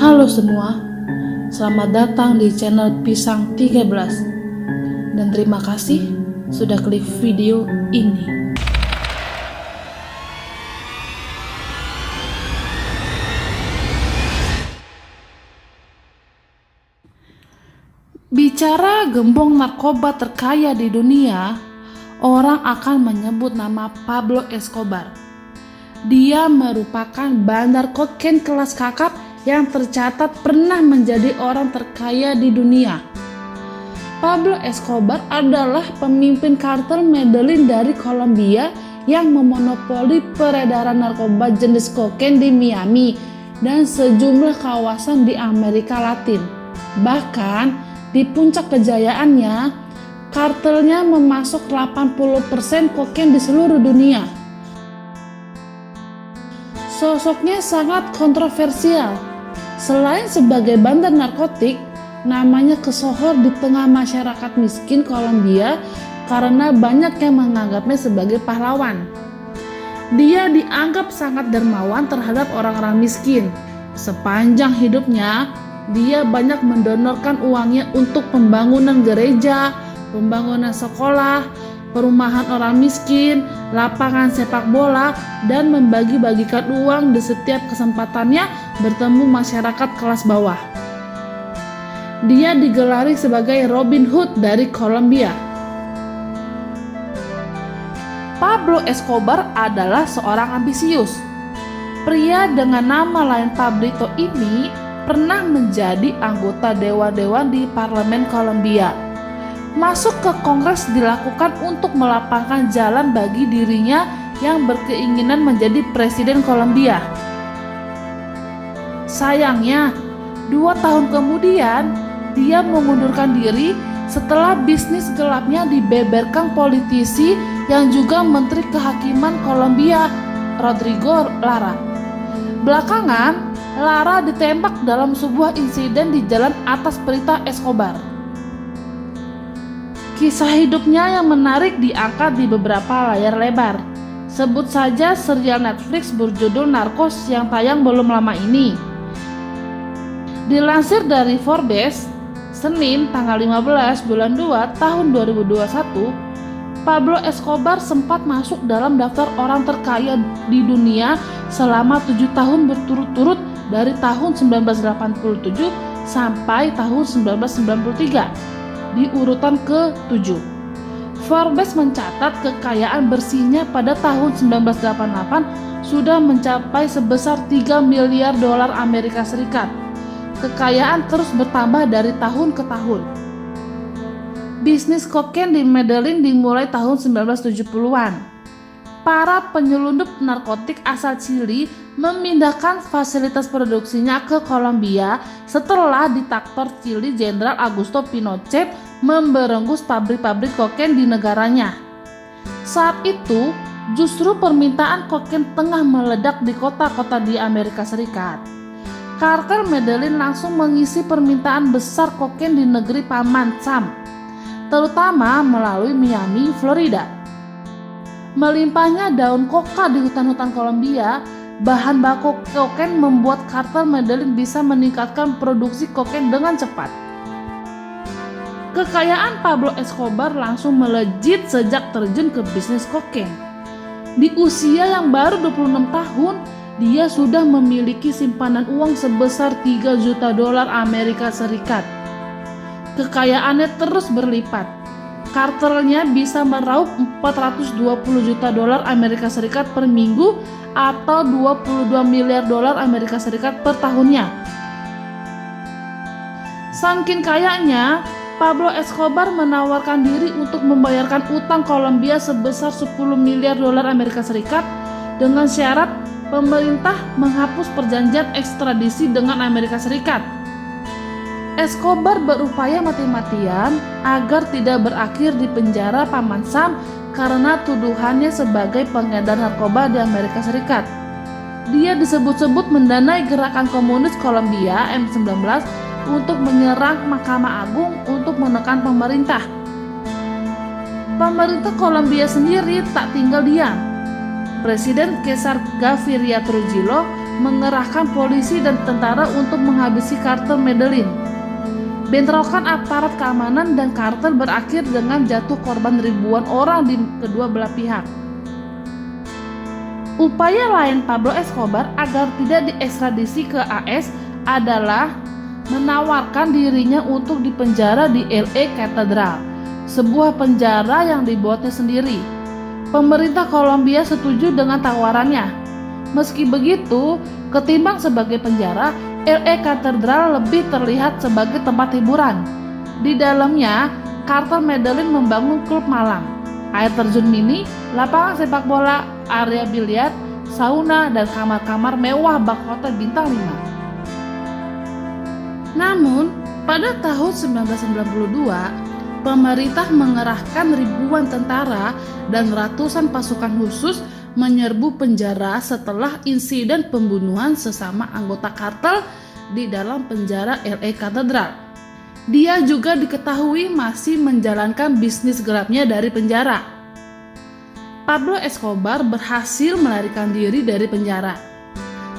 Halo semua, selamat datang di channel Pisang 13 dan terima kasih sudah klik video ini. Bicara gembong narkoba terkaya di dunia, orang akan menyebut nama Pablo Escobar. Dia merupakan bandar kokain kelas kakap yang tercatat pernah menjadi orang terkaya di dunia. Pablo Escobar adalah pemimpin kartel Medellin dari Kolombia yang memonopoli peredaran narkoba jenis kokain di Miami dan sejumlah kawasan di Amerika Latin. Bahkan di puncak kejayaannya, kartelnya memasok 80% kokain di seluruh dunia. Sosoknya sangat kontroversial. Selain sebagai bandar narkotik, namanya kesohor di tengah masyarakat miskin Kolombia karena banyak yang menganggapnya sebagai pahlawan. Dia dianggap sangat dermawan terhadap orang-orang miskin. Sepanjang hidupnya, dia banyak mendonorkan uangnya untuk pembangunan gereja, pembangunan sekolah, perumahan orang miskin, lapangan sepak bola, dan membagi-bagikan uang di setiap kesempatannya bertemu masyarakat kelas bawah. Dia digelari sebagai Robin Hood dari Kolombia. Pablo Escobar adalah seorang ambisius. Pria dengan nama lain Pablito ini pernah menjadi anggota dewan-dewan di parlemen Kolombia. Masuk ke Kongres dilakukan untuk melapangkan jalan bagi dirinya yang berkeinginan menjadi presiden Kolombia. Sayangnya, 2 tahun kemudian dia mengundurkan diri setelah bisnis gelapnya dibeberkan politisi yang juga Menteri Kehakiman Kolombia, Rodrigo Lara. Belakangan, Lara ditembak dalam sebuah insiden di jalan atas perintah Escobar. Kisah hidupnya yang menarik diangkat di beberapa layar lebar. Sebut saja serial Netflix berjudul Narcos yang tayang belum lama ini. Dilansir dari Forbes, Senin tanggal 15 bulan 2 tahun 2021, Pablo Escobar sempat masuk dalam daftar orang terkaya di dunia selama 7 tahun berturut-turut dari tahun 1987 sampai tahun 1993. Di urutan ke-7. Forbes mencatat kekayaan bersihnya pada tahun 1988 sudah mencapai sebesar 3 miliar dolar Amerika Serikat. Kekayaan terus bertambah dari tahun ke tahun. Bisnis kokain di Medellin dimulai tahun 1970-an. Para penyelundup narkotik asal Chili memindahkan fasilitas produksinya ke Kolombia setelah diktator Chili Jenderal Augusto Pinochet membelenggu pabrik-pabrik kokain di negaranya. Saat itu, justru permintaan kokain tengah meledak di kota-kota di Amerika Serikat. Kartel Medellin langsung mengisi permintaan besar kokain di negeri Paman Sam, terutama melalui Miami, Florida. Melimpahnya daun koka di hutan-hutan Kolombia, bahan baku kokain membuat kartel Medellin bisa meningkatkan produksi kokain dengan cepat. Kekayaan Pablo Escobar langsung melejit sejak terjun ke bisnis kokain. Di usia yang baru 26 tahun, dia sudah memiliki simpanan uang sebesar 3 juta dolar Amerika Serikat. Kekayaannya terus berlipat. Kartelnya bisa meraup 420 juta dolar Amerika Serikat per minggu atau 22 miliar dolar Amerika Serikat per tahunnya. Saking kayanya, Pablo Escobar menawarkan diri untuk membayarkan utang Kolombia sebesar 10 miliar dolar Amerika Serikat dengan syarat pemerintah menghapus perjanjian ekstradisi dengan Amerika Serikat. Escobar berupaya mati-matian agar tidak berakhir di penjara Paman Sam karena tuduhannya sebagai pengedar narkoba di Amerika Serikat. Dia disebut-sebut mendanai gerakan komunis Kolombia M19 untuk menyerang Mahkamah Agung untuk menekan pemerintah. Pemerintah Kolombia sendiri tak tinggal diam. Presiden Cesar Gaviria Trujillo mengerahkan polisi dan tentara untuk menghabisi kartel Medellin. Bentrokan aparat keamanan dan kartel berakhir dengan jatuh korban ribuan orang di kedua belah pihak. Upaya lain Pablo Escobar agar tidak diekstradisi ke AS adalah menawarkan dirinya untuk dipenjara di LA Cathedral, sebuah penjara yang dibuatnya sendiri. Pemerintah Kolombia setuju dengan tawarannya. Meski begitu, ketimbang sebagai penjara, LA Cathedral lebih terlihat sebagai tempat hiburan. Di dalamnya, kartel Medellin membangun klub malam, air terjun mini, lapangan sepak bola, area biliar, sauna, dan kamar-kamar mewah bak hotel bintang 5. Namun, pada tahun 1992, pemerintah mengerahkan ribuan tentara dan ratusan pasukan khusus menyerbu penjara setelah insiden pembunuhan sesama anggota kartel di dalam penjara LA Cathedral. Dia juga diketahui masih menjalankan bisnis gelapnya dari penjara. Pablo Escobar berhasil melarikan diri dari penjara.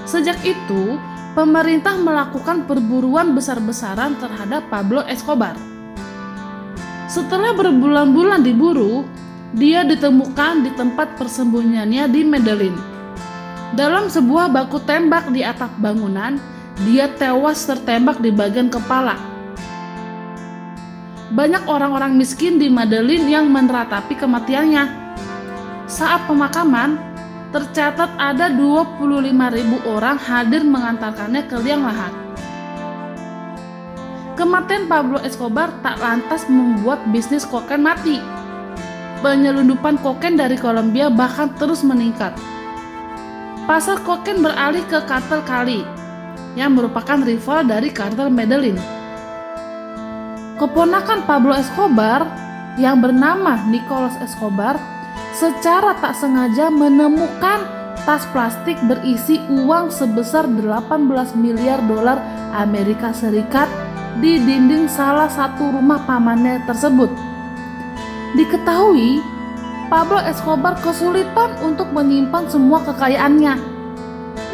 Sejak itu, pemerintah melakukan perburuan besar-besaran terhadap Pablo Escobar. Setelah berbulan-bulan diburu, dia ditemukan di tempat persembunyiannya di Medellin. Dalam sebuah baku tembak di atap bangunan, dia tewas tertembak di bagian kepala. Banyak orang-orang miskin di Medellin yang meratapi kematiannya. Saat pemakaman, tercatat ada 25.000 orang hadir mengantarkannya ke liang lahat. Kematian Pablo Escobar tak lantas membuat bisnis kokain mati. Penyelundupan kokain dari Kolombia bahkan terus meningkat. Pasar kokain beralih ke kartel Cali, yang merupakan rival dari kartel Medellin. Keponakan Pablo Escobar, yang bernama Nicolas Escobar, secara tak sengaja menemukan tas plastik berisi uang sebesar 18 miliar dolar Amerika Serikat di dinding salah satu rumah pamannya tersebut. Diketahui, Pablo Escobar kesulitan untuk menyimpan semua kekayaannya.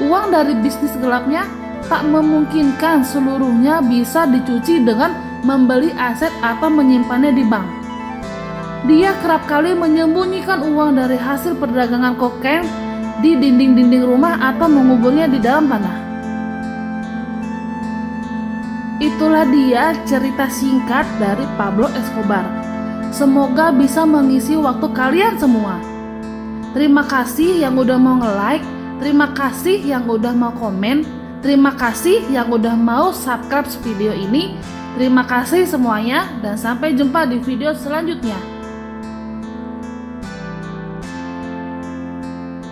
Uang dari bisnis gelapnya tak memungkinkan seluruhnya bisa dicuci dengan membeli aset atau menyimpannya di bank. Dia kerap kali menyembunyikan uang dari hasil perdagangan kokain di dinding-dinding rumah atau menguburnya di dalam tanah. Itulah dia cerita singkat dari Pablo Escobar. Semoga bisa mengisi waktu kalian semua. Terima kasih yang udah mau nge-like, terima kasih yang udah mau komen, terima kasih yang udah mau subscribe video ini. Terima kasih semuanya dan sampai jumpa di video selanjutnya.